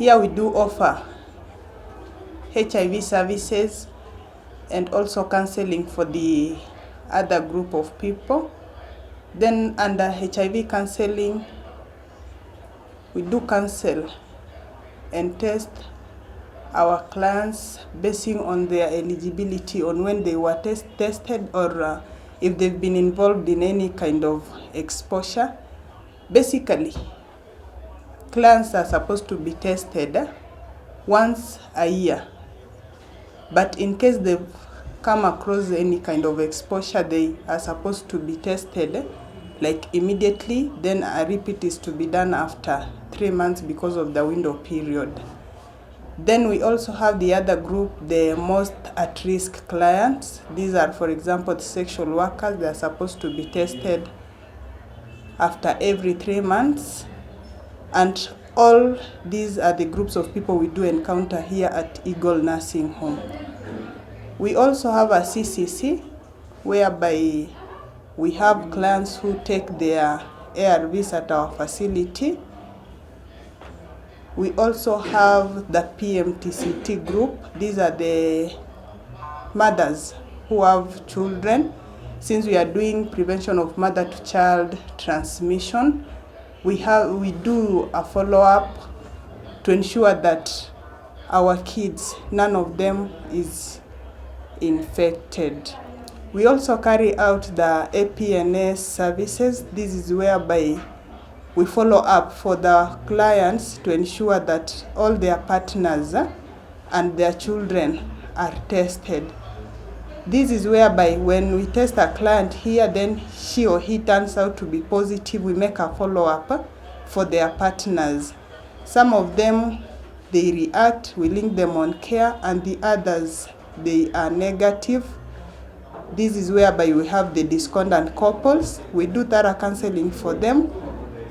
Here we do offer HIV services and also counseling for the other group of people. Then under HIV counseling, we do counsel and test our clients basing on their eligibility on when they were tested or if they've been involved in any kind of exposure. Basically, clients are supposed to be tested once a year, but in case they've come across any kind of exposure, they are supposed to be tested like immediately. Then a repeat is to be done after 3 months because of the window period. Then we also have the other group, the most at-risk clients. These are, for example, the sexual workers. They are supposed to be tested after every 3 months. And all these are the groups of people we do encounter here at Eagle Nursing Home. We also have a CCC, whereby we have clients who take their ARVs at our facility. We also have the PMTCT group. These are the mothers who have children. Since we are doing prevention of mother-to-child transmission, we do a follow-up to ensure that our kids, none of them is infected. We also carry out the APNS services. This is whereby we follow up for the clients to ensure that all their partners and their children are tested. This is whereby when we test a client here, then she or he turns out to be positive, we make a follow-up for their partners. Some of them, they react, we link them on care, and the others, they are negative. This is whereby we have the discordant couples. We do thorough counseling for them,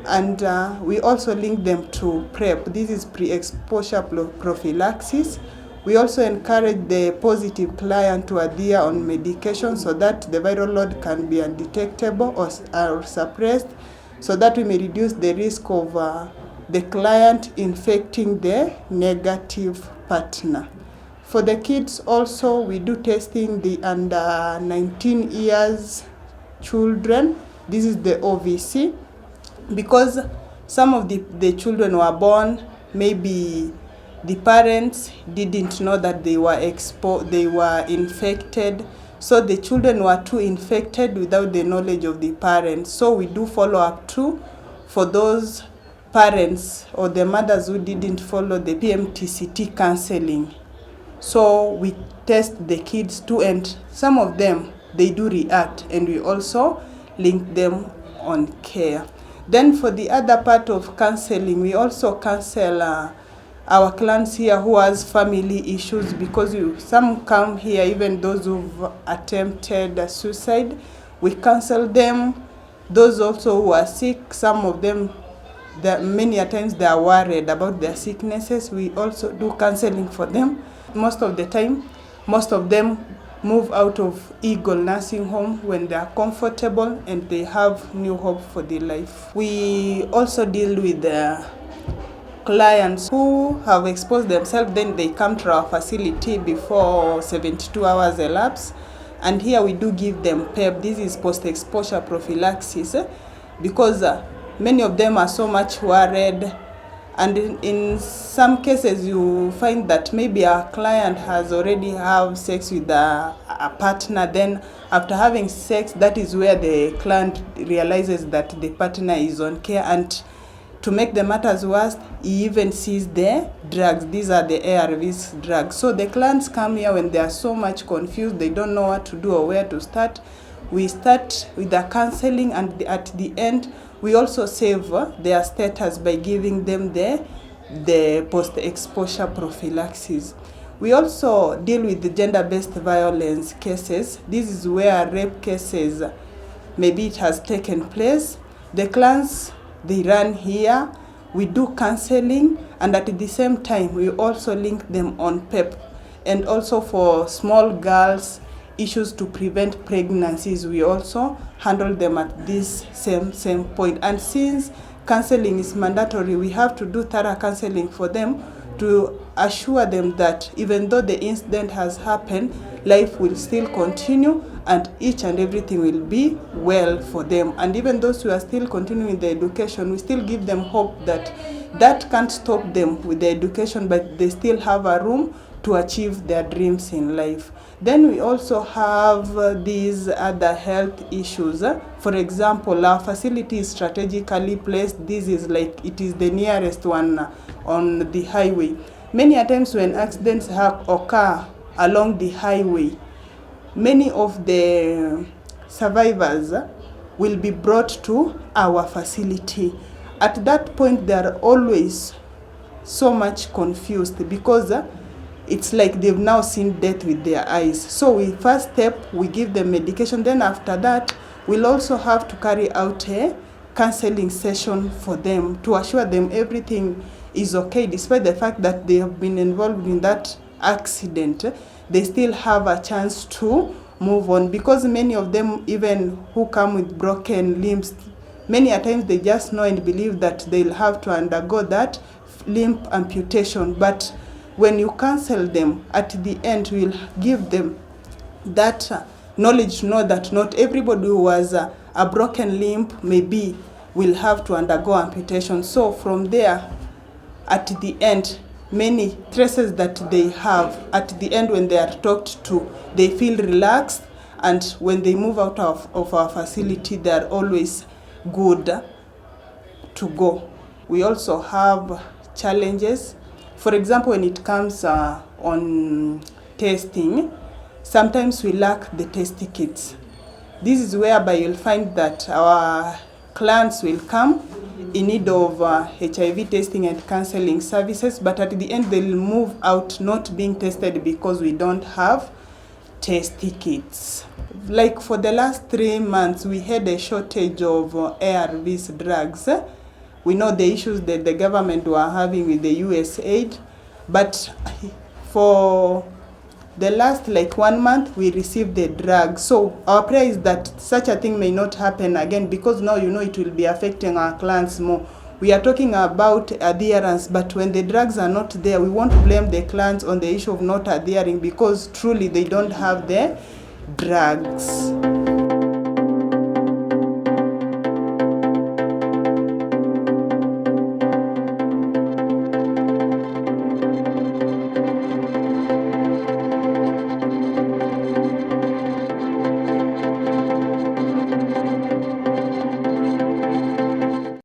and we also link them to PrEP. This is pre-exposure prophylaxis. We also encourage the positive client to adhere on medication so that the viral load can be undetectable or suppressed, so that we may reduce the risk of the client infecting the negative partner. For the kids also, we do testing the under 19 years children. This is the OVC, because some of the children were born, maybe the parents didn't know that they were infected. So the children were too infected without the knowledge of the parents. So we do follow up too for those parents or the mothers who didn't follow the PMTCT counseling. So we test the kids too, and some of them, they do react, and we also link them on care. Then for the other part of counseling, we also counsel our clients here who has family issues, because some come here, even those who've attempted suicide, we counsel them. Those also who are sick, some of them, many a times they are worried about their sicknesses. We also do counseling for them. Most of the time, most of them move out of Eagle Nursing Home when they are comfortable and they have new hope for their life. We also deal with the clients who have exposed themselves, then they come to our facility before 72 hours elapse. And here we do give them PEP. This is post-exposure prophylaxis, because many of them are so much worried. And in some cases, you find that maybe our client has already had sex with a partner. Then after having sex, that is where the client realizes that the partner is on care. And to make the matters worse, he even sees the drugs. These are the ARVs drugs. So the clients come here when they are so much confused, they don't know what to do or where to start. We start with the counseling, and at the end, we also save their status by giving them the post-exposure prophylaxis. We also deal with the gender-based violence cases. This is where rape cases, maybe it has taken place. The clients, they run here. We do counseling, and at the same time, we also link them on PEP. And also for small girls, issues to prevent pregnancies, we also handle them at this same point. And since counseling is mandatory, we have to do thorough counseling for them to assure them that even though the incident has happened, life will still continue and each and everything will be well for them. And even those who are still continuing the education, we still give them hope that that can't stop them with the education, but they still have a room to achieve their dreams in life. Then we also have these other health issues. For example, our facility is strategically placed. This is like it is the nearest one on the highway. Many a times when accidents occur along the highway, many of the survivors will be brought to our facility. At that point, they are always so much confused because it's like they've now seen death with their eyes. So we first step, we give them medication. Then after that, we'll also have to carry out a counseling session for them to assure them everything is okay, despite the fact that they have been involved in that accident. They still have a chance to move on, because many of them, even who come with broken limbs, many a times they just know and believe that they'll have to undergo that limb amputation. But when you counsel them, at the end, we'll give them that knowledge to know that not everybody who has a broken limb maybe will have to undergo amputation. So from there, at the end, many stresses that they have, at the end when they are talked to, they feel relaxed, and when they move out of our facility, they are always good to go. We also have challenges. For example, when it comes on testing, sometimes we lack the test kits. This is whereby you'll find that our clients will come in need of HIV testing and counseling services, but at the end they'll move out not being tested because we don't have test kits. Like for the last 3 months, we had a shortage of ARVs drugs. We know the issues that the government were having with the USAID, but for the last 1 month, we received the drug. So our prayer is that such a thing may not happen again, because now it will be affecting our clients more. We are talking about adherence, but when the drugs are not there, we won't blame the clients on the issue of not adhering, because truly they don't have the drugs.